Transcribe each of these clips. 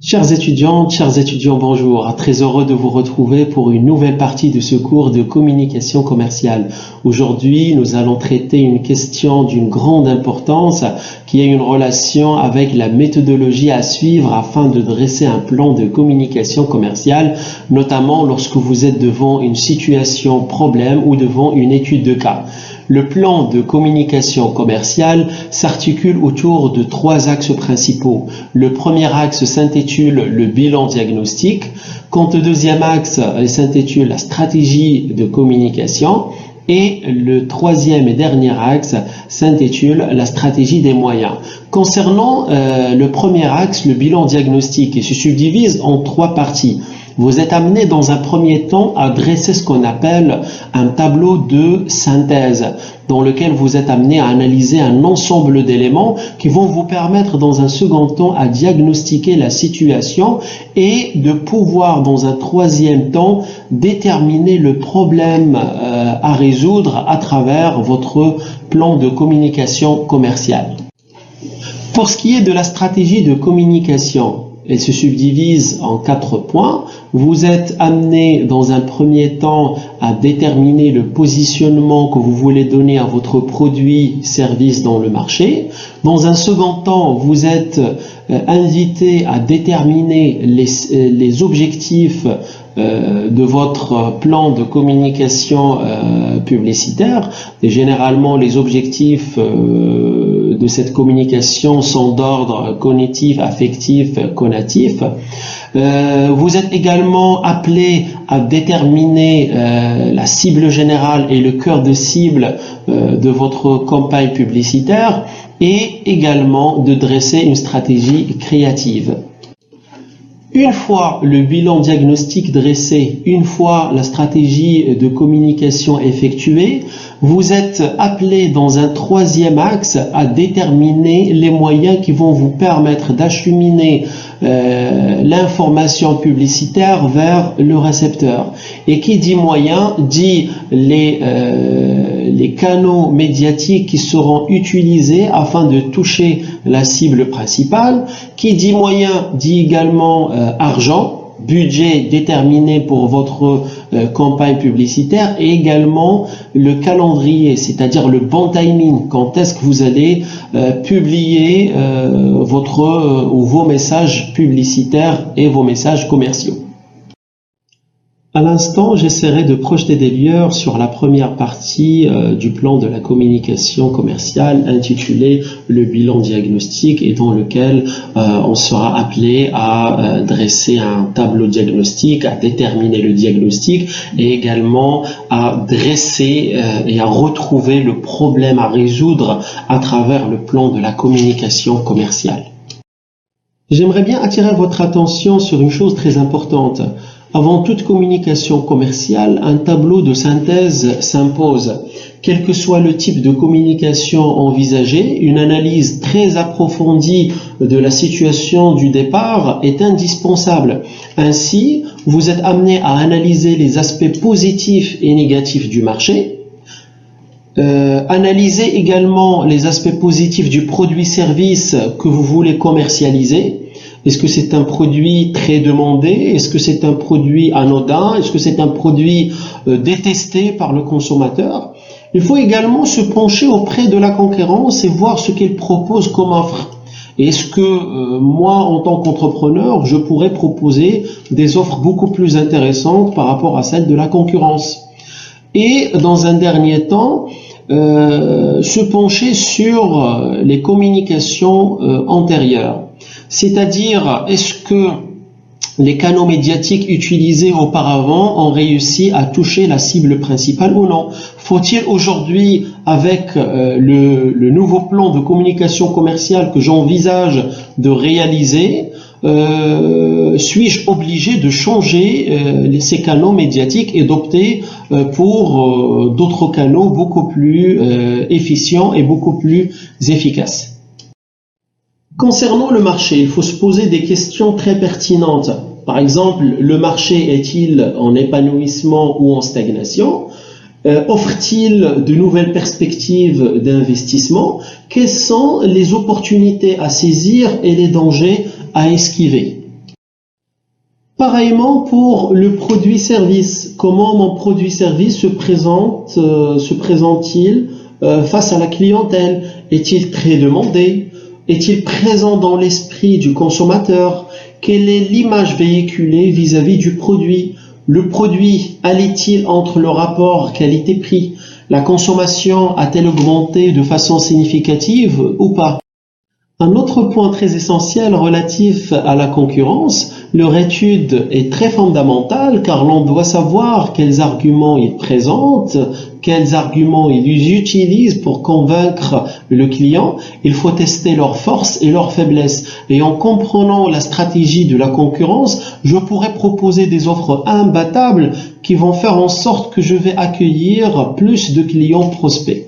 Chères étudiantes, chers étudiants, bonjour. Très heureux de vous retrouver pour une nouvelle partie de ce cours de communication commerciale. Aujourd'hui, nous allons traiter une question d'une grande importance qui a une relation avec la méthodologie à suivre afin de dresser un plan de communication commerciale, notamment lorsque vous êtes devant une situation problème ou devant une étude de cas. Le plan de communication commerciale s'articule autour de 3 axes principaux. Le premier axe s'intitule le bilan diagnostique, quand le deuxième axe s'intitule la stratégie de communication et le troisième et dernier axe s'intitule la stratégie des moyens. Concernant le premier axe, le bilan diagnostique, il se subdivise en 3 parties. Vous êtes amené dans un premier temps à dresser ce qu'on appelle un tableau de synthèse dans lequel vous êtes amené à analyser un ensemble d'éléments qui vont vous permettre dans un second temps à diagnostiquer la situation et de pouvoir dans un troisième temps déterminer le problème à résoudre à travers votre plan de communication commerciale. Pour ce qui est de la stratégie de communication, elle se subdivise en 4 points. Vous êtes amené dans un premier temps à déterminer le positionnement que vous voulez donner à votre produit, service dans le marché. Dans un second temps, vous êtes invité à déterminer les objectifs de votre plan de communication publicitaire. Et généralement, les objectifs de cette communication sont d'ordre cognitif, affectif, conatif. Vous êtes également appelé à déterminer la cible générale et le cœur de cible de votre campagne publicitaire et également de dresser une stratégie créative. Une fois le bilan diagnostique dressé, une fois la stratégie de communication effectuée, vous êtes appelé dans un troisième axe à déterminer les moyens qui vont vous permettre d'acheminer l'information publicitaire vers le récepteur. Et qui dit moyens, dit les canaux médiatiques qui seront utilisés afin de toucher la cible principale. Qui dit moyens, dit également argent, budget déterminé pour votre campagne publicitaire et également le calendrier, c'est-à-dire le bon timing, quand est-ce que vous allez publier vos messages publicitaires et vos messages commerciaux. À l'instant, j'essaierai de projeter des lueurs sur la première partie du plan de la communication commerciale intitulé le bilan diagnostique et dans lequel on sera appelé à dresser un tableau diagnostique, à déterminer le diagnostic et également à dresser et à retrouver le problème à résoudre à travers le plan de la communication commerciale. J'aimerais bien attirer votre attention sur une chose très importante. Avant toute communication commerciale, un tableau de synthèse s'impose. Quel que soit le type de communication envisagée, une analyse très approfondie de la situation du départ est indispensable. Ainsi, vous êtes amené à analyser les aspects positifs et négatifs du marché, analyser également les aspects positifs du produit-service que vous voulez commercialiser. Est-ce que c'est un produit très demandé? Est-ce que c'est un produit anodin? Est-ce que c'est un produit détesté par le consommateur? Il faut également se pencher auprès de la concurrence et voir ce qu'elle propose comme offre. Est-ce que moi, en tant qu'entrepreneur, je pourrais proposer des offres beaucoup plus intéressantes par rapport à celles de la concurrence? Et dans un dernier temps, se pencher sur les communications antérieures. C'est-à-dire, est-ce que les canaux médiatiques utilisés auparavant ont réussi à toucher la cible principale ou non? Faut-il aujourd'hui, avec le nouveau plan de communication commerciale que j'envisage de réaliser, suis-je obligé de changer ces canaux médiatiques et d'opter pour d'autres canaux beaucoup plus efficients et beaucoup plus efficaces? Concernant le marché, il faut se poser des questions très pertinentes. Par exemple, le marché est-il en épanouissement ou en stagnation? Offre-t-il de nouvelles perspectives d'investissement? Quelles sont les opportunités à saisir et les dangers à esquiver? Pareillement pour le produit-service. Comment mon produit-service se présente-t-il face à la clientèle? Est-il très demandé? Est-il présent dans l'esprit du consommateur? Quelle est l'image véhiculée vis-à-vis du produit? Le produit allait-il entre le rapport qualité-prix? La consommation a-t-elle augmenté de façon significative ou pas? Un autre point très essentiel relatif à la concurrence, leur étude est très fondamentale car l'on doit savoir quels arguments ils présentent, quels arguments ils utilisent pour convaincre le client. Il faut tester leurs forces et leurs faiblesses. Et en comprenant la stratégie de la concurrence, je pourrais proposer des offres imbattables qui vont faire en sorte que je vais accueillir plus de clients prospects.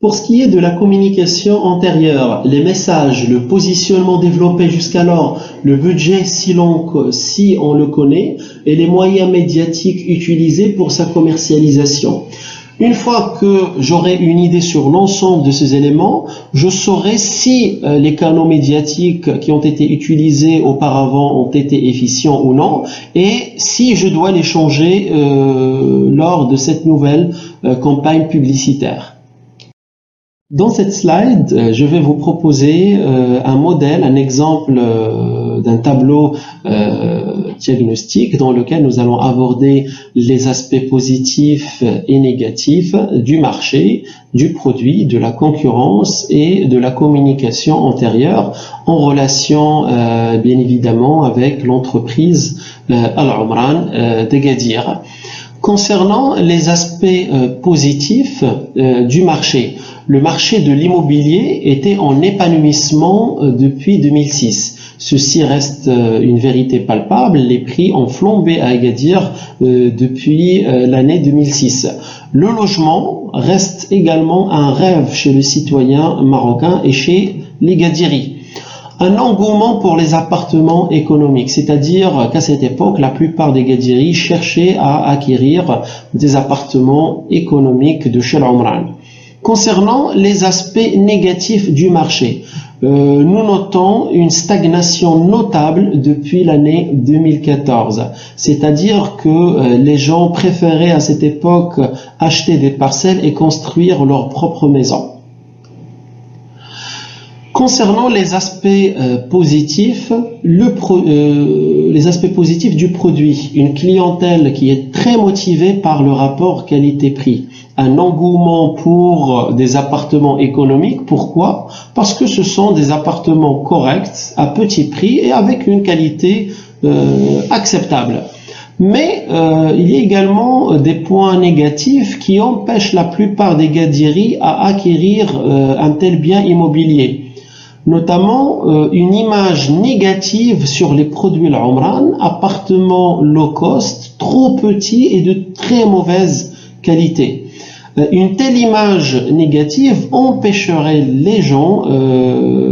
Pour ce qui est de la communication antérieure, les messages, le positionnement développé jusqu'alors, le budget si on le connaît, et les moyens médiatiques utilisés pour sa commercialisation. Une fois que j'aurai une idée sur l'ensemble de ces éléments, je saurai si les canaux médiatiques qui ont été utilisés auparavant ont été efficients ou non, et si je dois les changer lors de cette nouvelle campagne publicitaire. Dans cette slide, je vais vous proposer un modèle, un exemple d'un tableau diagnostique dans lequel nous allons aborder les aspects positifs et négatifs du marché, du produit, de la concurrence et de la communication antérieure en relation bien évidemment avec l'entreprise Al-Umran d'Agadir. Concernant les aspects positifs du marché, le marché de l'immobilier était en épanouissement depuis 2006. Ceci reste une vérité palpable. Les prix ont flambé à Agadir depuis l'année 2006. Le logement reste également un rêve chez le citoyen marocain et chez les Gadiris. Un engouement pour les appartements économiques, c'est-à-dire qu'à cette époque, la plupart des Gadiris cherchaient à acquérir des appartements économiques de chez Al-Umran. Concernant les aspects négatifs du marché, nous notons une stagnation notable depuis l'année 2014. C'est-à-dire que les gens préféraient à cette époque acheter des parcelles et construire leur propre maison. Concernant les aspects positifs, les aspects positifs du produit, une clientèle qui est très motivée par le rapport qualité-prix, un engouement pour des appartements économiques. Pourquoi? Parce que ce sont des appartements corrects, à petit prix et avec une qualité acceptable. Mais il y a également des points négatifs qui empêchent la plupart des Gadiris à acquérir un tel bien immobilier. Notamment une image négative sur les produits Al-Umran, appartements low cost, trop petits et de très mauvaise qualité. Une telle image négative empêcherait les gens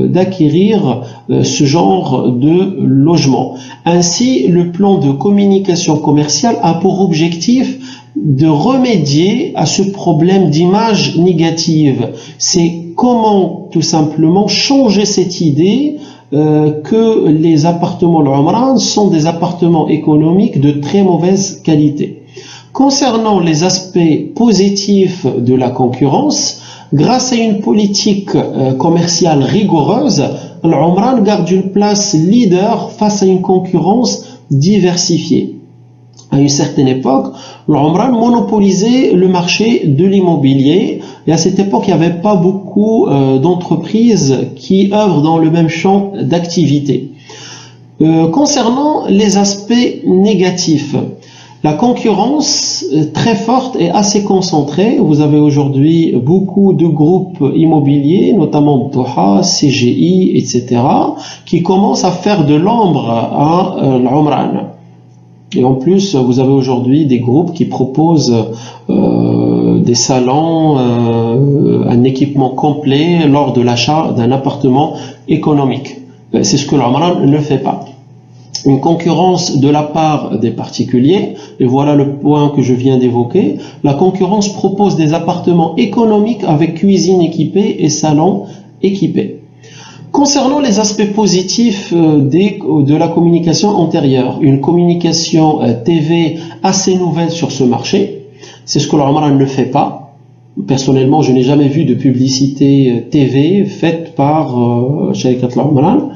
d'acquérir ce genre de logement. Ainsi, le plan de communication commerciale a pour objectif de remédier à ce problème d'image négative. C'est comment tout simplement changer cette idée que les appartements Al-Umran sont des appartements économiques de très mauvaise qualité. Concernant les aspects positifs de la concurrence, grâce à une politique commerciale rigoureuse, Al-Umran garde une place leader face à une concurrence diversifiée. À une certaine époque, Al-Umran monopolisait le marché de l'immobilier et à cette époque, il n'y avait pas beaucoup d'entreprises qui œuvrent dans le même champ d'activité. Concernant les aspects négatifs, la concurrence très forte et assez concentrée. Vous avez aujourd'hui beaucoup de groupes immobiliers, notamment Doha, CGI, etc., qui commencent à faire de l'ombre à Al-Umran. Et en plus, vous avez aujourd'hui des groupes qui proposent des salons, un équipement complet lors de l'achat d'un appartement économique. C'est ce que Al-Umran ne fait pas. Une concurrence de la part des particuliers, et voilà le point que je viens d'évoquer. La concurrence propose des appartements économiques avec cuisine équipée et salon équipé. Concernant les aspects positifs de la communication antérieure, une communication TV assez nouvelle sur ce marché, c'est ce que l'Umran ne fait pas. Personnellement, je n'ai jamais vu de publicité TV faite par Sharikat l'Umran.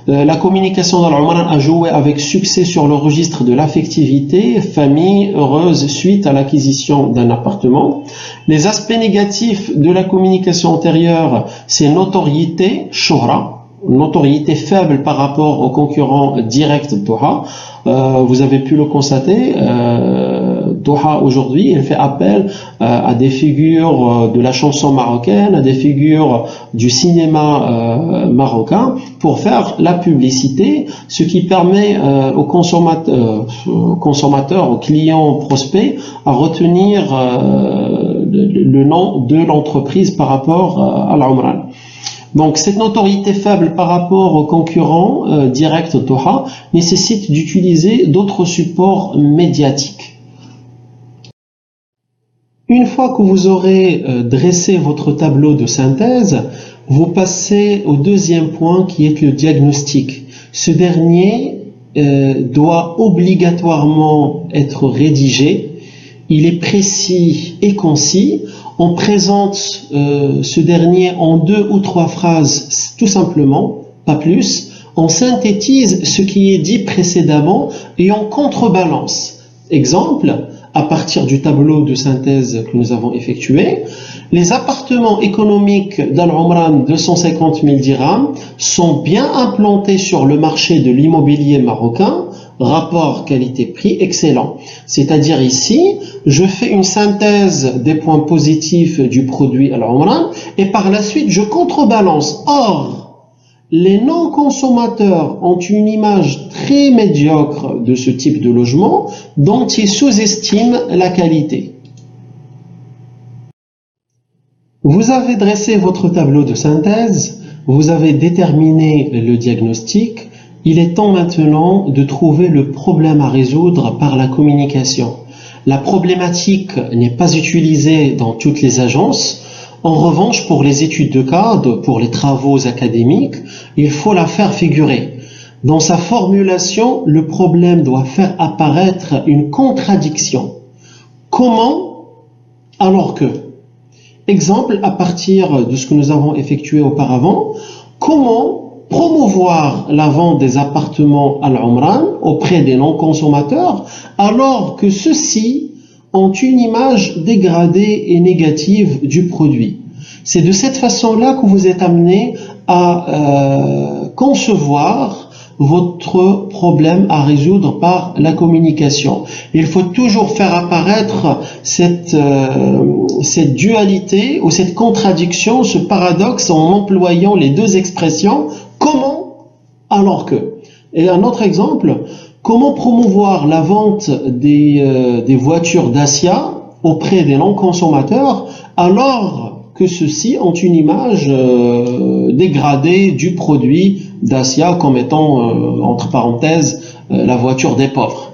La communication dans l'Umran a joué avec succès sur le registre de l'affectivité, famille heureuse suite à l'acquisition d'un appartement. Les aspects négatifs de la communication antérieure, c'est notoriété, shuhra, notoriété faible par rapport aux concurrents directs de Doha. Vous avez pu le constater, Doha aujourd'hui, elle fait appel à des figures de la chanson marocaine, à des figures du cinéma marocain pour faire la publicité, ce qui permet aux consommateurs, aux clients prospects à retenir le nom de l'entreprise par rapport à l'Umran. Donc cette notoriété faible par rapport aux concurrents directs Doha nécessite d'utiliser d'autres supports médiatiques. Une fois que vous aurez dressé votre tableau de synthèse, vous passez au deuxième point qui est le diagnostic. Ce dernier doit obligatoirement être rédigé. Il est précis et concis. On présente ce dernier en 2 ou 3 phrases, tout simplement, pas plus. On synthétise ce qui est dit précédemment et on contrebalance. Exemple, à partir du tableau de synthèse que nous avons effectué, les appartements économiques d'Al-Umran 250 000 dirhams sont bien implantés sur le marché de l'immobilier marocain, rapport qualité-prix excellent. C'est-à-dire ici, je fais une synthèse des points positifs du produit Al-Umran et par la suite, je contrebalance. Or, les non-consommateurs ont une image très médiocre de ce type de logement dont ils sous-estiment la qualité. Vous avez dressé votre tableau de synthèse, vous avez déterminé le diagnostic. Il est temps maintenant de trouver le problème à résoudre par la communication. La problématique n'est pas utilisée dans toutes les agences. En revanche, pour les études de cas, pour les travaux académiques, il faut la faire figurer. Dans sa formulation, le problème doit faire apparaître une contradiction. Comment alors que? Exemple, à partir de ce que nous avons effectué auparavant, comment promouvoir la vente des appartements à l'Umran auprès des non-consommateurs alors que ceux-ci ont une image dégradée et négative du produit. C'est de cette façon-là que vous êtes amené à concevoir votre problème à résoudre par la communication. Il faut toujours faire apparaître cette dualité ou cette contradiction, ce paradoxe en employant les deux expressions « comment » alors que. Et un autre exemple, comment promouvoir la vente des voitures Dacia auprès des non-consommateurs alors que ceux-ci ont une image dégradée du produit Dacia comme étant, entre parenthèses, la voiture des pauvres.